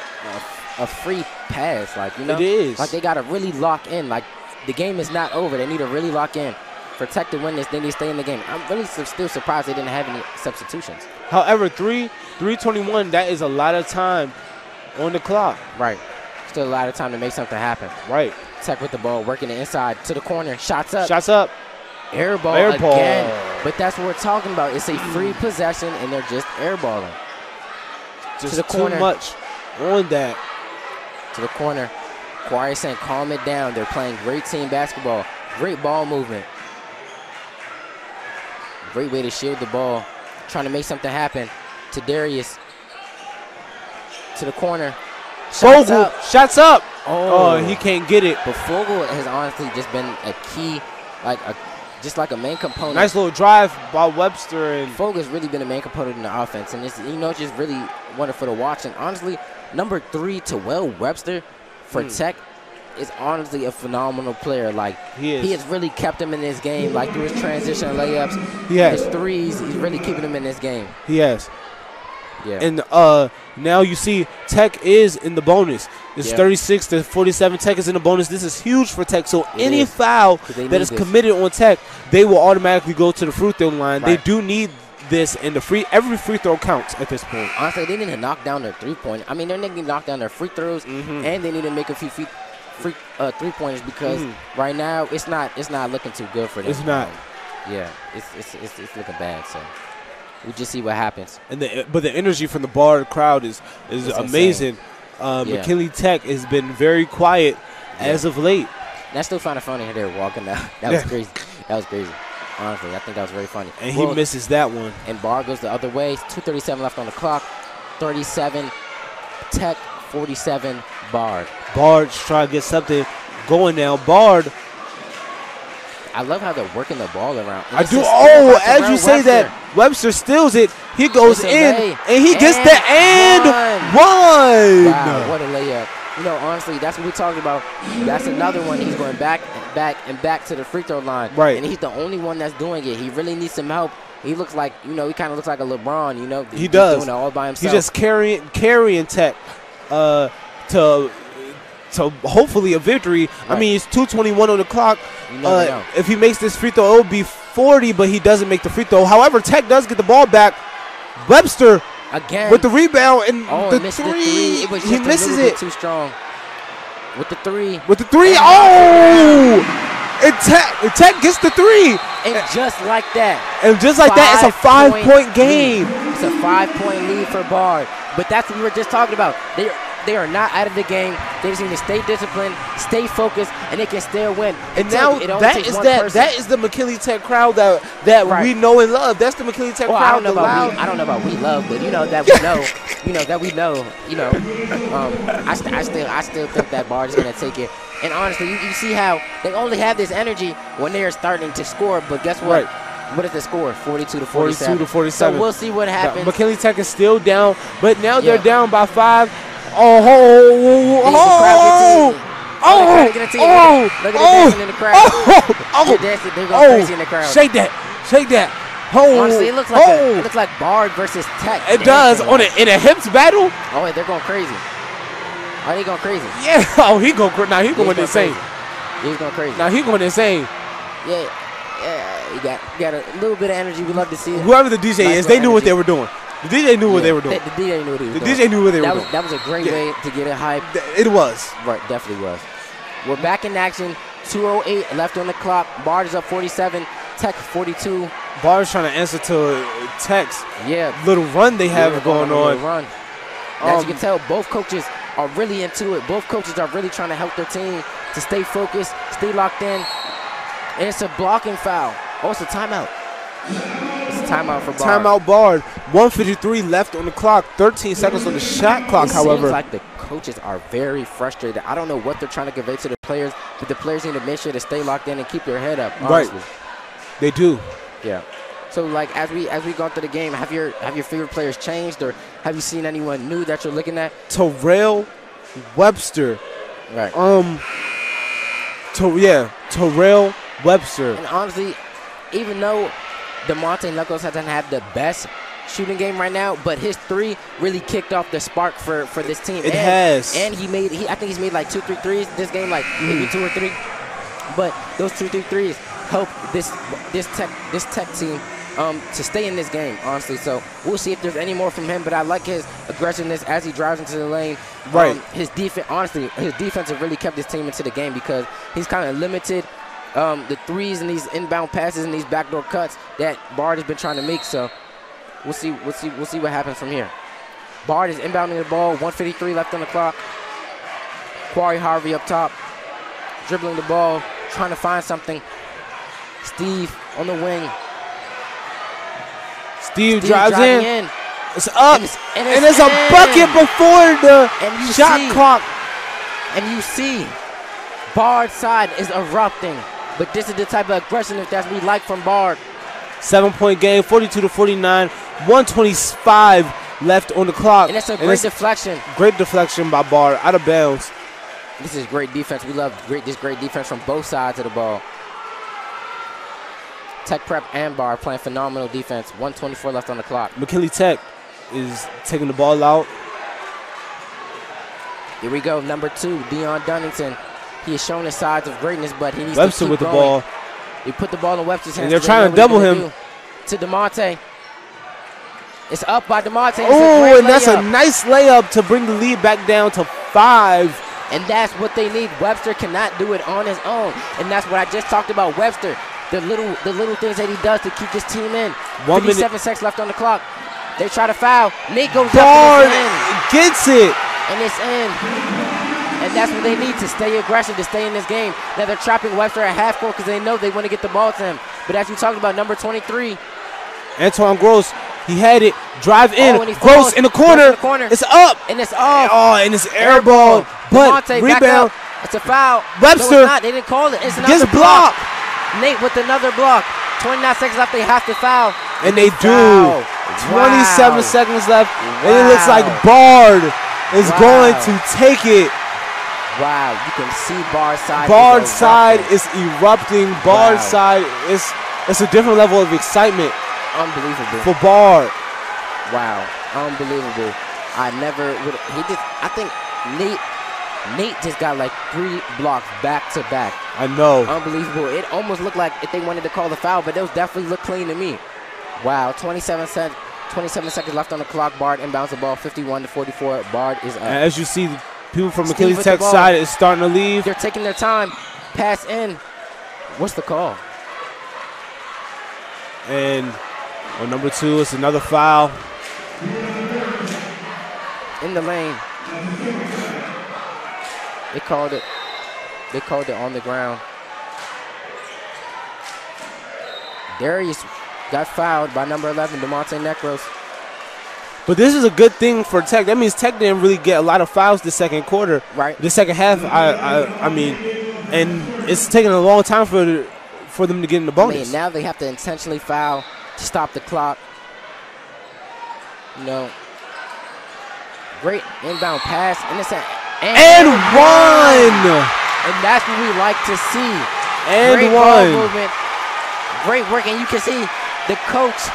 free pass. Like you know, it is. Like they gotta really lock in. Like the game is not over. They need to really lock in. For Tech to win this, they need to stay in the game. I'm really still surprised they didn't have any substitutions. However, 3:21. That is a lot of time on the clock. Right. Still a lot of time to make something happen. Right. Tech with the ball, working the inside to the corner. Shots up. Shots up. Airball again. But that's what we're talking about. It's a free possession, and they're just airballing. Just to the corner. Too much on that. To the corner. Quarry saying, calm it down. They're playing great team basketball. Great ball movement. Great way to shield the ball. Trying to make something happen. To Darius. To the corner. Shots Fogel. up. Shots up. Oh, he can't get it. But Fogel has honestly just been a key, just like a main component. Nice little drive by Webster. And Fogel's really been a main component in the offense. And it's, just really wonderful to watch. And honestly, number 3, Terrell Webster for Tech is honestly a phenomenal player. Like he has really kept him in this game. Like through his transition layups, his threes, he's really keeping him in this game. He has. Yeah. And now you see Tech is in the bonus. It's 36-47. Tech is in the bonus. This is huge for Tech. So any foul that is committed on Tech, they will automatically go to the free throw line. Right. They do need this, and every free throw counts at this point. Honestly, they need to knock down their three-point. I mean, they need to knock down their free throws, and they need to make a few three-pointers because right now it's not looking too good for them. It's not. Yeah, it's looking bad. So we'll just see what happens. And but the energy from the Bard crowd is amazing. McKinley Tech has been very quiet as of late. That's still kind of funny how they're walking down. That was crazy. That was crazy. Honestly, I think that was very funny. And he misses that one. And Bard goes the other way. 2:37 left on the clock. 37 Tech, 47 Bard. Bard's trying to get something going now. Bard. I love how they're working the ball around. I do. Oh, as you say that, Webster steals it. He goes in, and he gets the and one. Wow, what a layup. Honestly, that's what we're talking about. That's another one. He's going back and back to the free throw line. Right. And he's the only one that's doing it. He really needs some help. He looks like, he kind of looks like a LeBron, He does. Doing it all by himself. He's just carrying Tech to hopefully a victory. Right. I mean, it's 2:21 on the clock. If he makes this free throw, it would be 40, but he doesn't make the free throw. However, Tech does get the ball back. Webster again with the rebound and the three. three. It was just he misses a it. Too strong. With the three. And Tech gets the three. And just like that. And just like that, it's a 5-point game. It's a 5-point lead for Bard. But that's what we were just talking about. They are not out of the game. They just need to stay disciplined, stay focused, and they can still win. And now that is the McKinley Tech crowd that we know and love. That's the McKinley Tech crowd. I don't know about we love, but that we know. I still think that Bard is gonna take it. And honestly, you see how they only have this energy when they are starting to score. But guess what? Right. What is the score? 42-47. 42-47. So we'll see what happens. McKinley Tech is still down, but now they're down by 5. Look at the dancing in the crowd. They're going crazy in the crowd. Shake that. Honestly, it looks like Bard versus Tech. It does in a hips battle. Oh, wait, they're going crazy. Oh, he going crazy. Yeah. Oh, he going insane. He's going crazy. Now he going insane. Yeah. You got a little bit of energy. We love to see it. Whoever the DJ is, they knew what they were doing. The DJ knew what they were doing. The DJ knew what he was doing. The DJ knew what they were doing. That was a great way to get it hyped. It was. Right, definitely was. We're back in action. 2:08 left on the clock. Bard is up 47. Tech 42. Bard's trying to answer to Tech's little run they have going on. Run. As you can tell, both coaches are really into it. Both coaches are really trying to help their team to stay focused, stay locked in. And it's a blocking foul. Oh, it's a timeout. It's a timeout for Bard. Timeout Bard. 1:53 left on the clock. 13 seconds on the shot clock, however. Seems like the coaches are very frustrated. I don't know what they're trying to convey to the players, but the players need to make sure to stay locked in and keep their head up, honestly. Right. They do. Yeah. So, like, as we go through the game, have your favorite players changed, or have you seen anyone new that you're looking at? Terrell Webster. Right. Terrell Webster. And honestly, even though DeMonte Knuckles hasn't had the best shooting game right now, but his three really kicked off the spark for this team. It has. And I think he's made like 2-3 threes this game, like maybe 2 or 3. But those 2-3 threes help this tech team to stay in this game, honestly. So we'll see if there's any more from him, but I like his aggressiveness as he drives into the lane. Right. His defense has really kept this team into the game because he's kind of limited the threes and these inbound passes and these backdoor cuts that Bard has been trying to make. So we'll see what happens from here. Bard is inbounding the ball. 1:53 left on the clock. Quarry Harvey up top, dribbling the ball, trying to find something. Steve on the wing. Steve drives in. It's up. And it's a bucket before the shot clock. And you see Bard's side is erupting. But this is the type of aggressiveness that we like from Bard. 7-point game, 42-49, 1:25 left on the clock. And it's a great deflection. Great deflection by Bard, out of bounds. This is great defense. We love this great defense from both sides of the ball. Tech Prep and Bard playing phenomenal defense. 1:24 left on the clock. McKinley Tech is taking the ball out. Here we go, number 2, Dion Dunnington. He has shown his sides of greatness, but he needs Webster to keep with going. the ball. He put the ball in Webster's hands. And they're trying to double him. To DeMonte. It's up by DeMonte. Oh, and that's a nice layup to bring the lead back down to 5. And that's what they need. Webster cannot do it on his own. And that's what I just talked about. Webster, the little things that he does to keep this team in. 57 seconds left on the clock. They try to foul. Nate goes Bard up and gets it. And it's in. And that's what they need to stay aggressive, to stay in this game. Now they're trapping Webster at half court because they know they want to get the ball to him. But as you talked about, number 23. Antoine Gross, he had it. Drive in. Oh, Gross in the corner. It's up. And it's off. Oh, and it's air ball. But DeMonte, rebound. It's a foul. Webster. No, it's not. They didn't call it. It's another gets blocked. Nate with another block. 29 seconds left. They have to foul. And they do. 27 seconds left. And it looks like Bard is going to take it. Wow, you can see Bard's side. Bard's side is erupting. Bard's side it's a different level of excitement. Unbelievable. For Bard. Wow, unbelievable. I think Nate just got like 3 blocks back to back. I know. Unbelievable. It almost looked like if they wanted to call the foul, but those definitely look clean to me. Wow, 27 seconds left on the clock. Bard inbounds the ball, 51-44. Bard is up. As you see, people from McKinley Tech side is starting to leave. They're taking their time. Pass in. What's the call? And on number 2, it's another foul. In the lane. They called it. They called it on the ground. Darius got fouled by number 11, DeMonte Knuckles. But this is a good thing for Tech. That means Tech didn't really get a lot of fouls the second quarter. Right. The second half, I mean, and it's taking a long time for them to get in the bonus. Now they have to intentionally foul to stop the clock. You know, great inbound pass, and one. And that's what we like to see. And great one. Ball movement, great work, and you can see the coach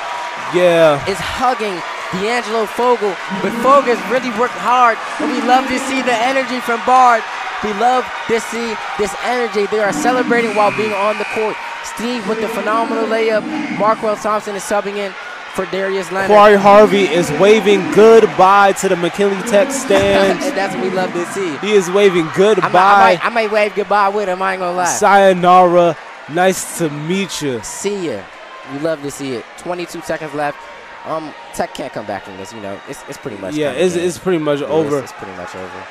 is hugging D'Angelo Fogel. But Fogel's really worked hard, and we love to see the energy from Bard. We love to see this energy. They are celebrating while being on the court. Steve with the phenomenal layup. Marquel Thompson is subbing in for Darius Leonard. Corey Harvey is waving goodbye to the McKinley Tech stands. And that's what we love to see. He is waving goodbye. I might wave goodbye with him, I ain't gonna lie. Sayonara. Nice to meet you. See ya. We love to see it. 22 seconds left. Tech can't come back from this, you know. It's pretty much it's pretty much over. It's pretty much over.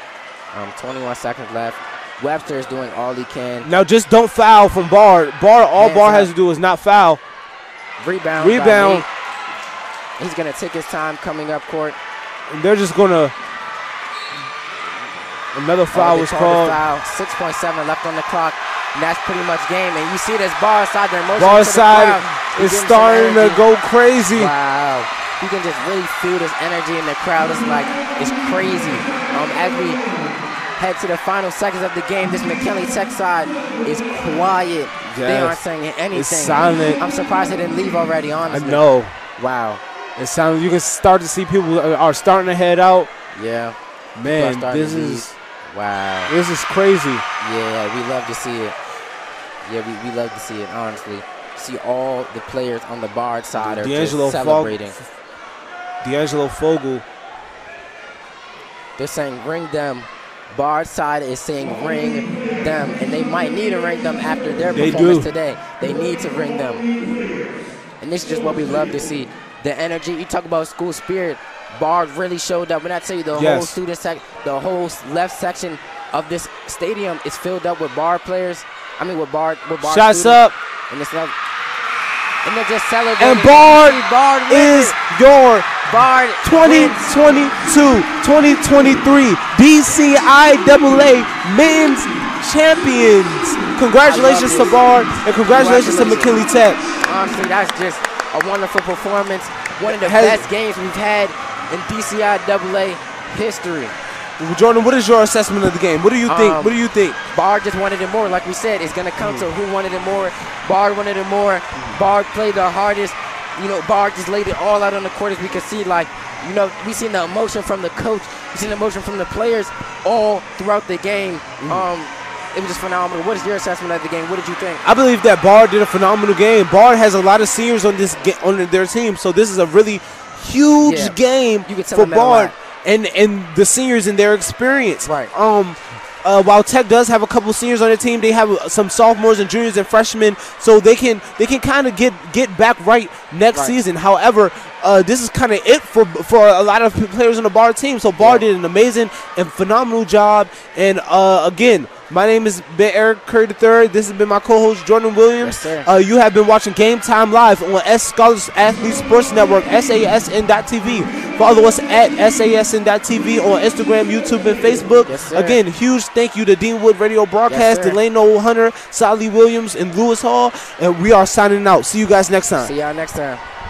21 seconds left. Webster is doing all he can. Now just don't foul from Bard. All Bard has to do is not foul. Rebound. He's going to take his time coming up court. And they're just going to. Another foul was called. 6.7 left on the clock. And that's pretty much game. And you see this Bard side. Bard side is starting to go crazy. Wow. You can just really feel this energy in the crowd. It's crazy. As we head to the final seconds of the game, this McKinley Tech side is quiet. Yes. They aren't saying anything. It's silent. I'm surprised they didn't leave already, honestly. I know. Wow. It sounds. You can start to see people are starting to head out. Yeah. Man, this is. Wow. This is crazy. Yeah, we love to see it. Yeah, we love to see it, honestly. See all the players on the Bard side are just celebrating. D'Angelo Fogel. They're saying ring them. Bard side is saying ring them. And they might need to ring them after their performance today. They need to ring them. And this is just what we love to see. The energy. You talk about school spirit. Bard really showed up. When I tell you the whole student the whole left section of this stadium is filled up with Bard players. I mean, with Bard shots students. Up. And it's not. And they're just celebrating. And Bard is your 2022-2023 DCIAA men's champions. Congratulations to Bard and congratulations to McKinley Tech. Honestly, that's just a wonderful performance. One of the best games we've had in DCIAA history. Jordan, what is your assessment of the game? What do you think? What do you think? Bard just wanted it more. Like we said, it's going to come to who wanted it more. Bard wanted it more. Bard played the hardest. You know, Bard just laid it all out on the court, as we can see. Like, you know, we seen the emotion from the coach. We seen the emotion from the players all throughout the game. It was just phenomenal. What is your assessment of the game? What did you think? I believe that Bard did a phenomenal game. Bard has a lot of seniors on their team, so this is a really huge game for Bard and the seniors and their experience. Right. While Tech does have a couple seniors on their team, they have some sophomores and juniors and freshmen, so they can kind of get back right next season. However, this is kind of it for a lot of players on the Bard team. So Bard did an amazing and phenomenal job. And again, my name is Ben Eric Curry III. This has been my co-host Jordan Williams. Yes, sir. You have been watching Game Time Live on Scholars Athlete Sports Network, SASN.TV. Follow us at SASN.TV on Instagram, YouTube, and Facebook. Yes, sir. Again, huge thank you to Deanwood Radio Broadcast, Delano Hunter, Sally Williams, and Lewis Hall. And we are signing out. See you guys next time. See y'all next time.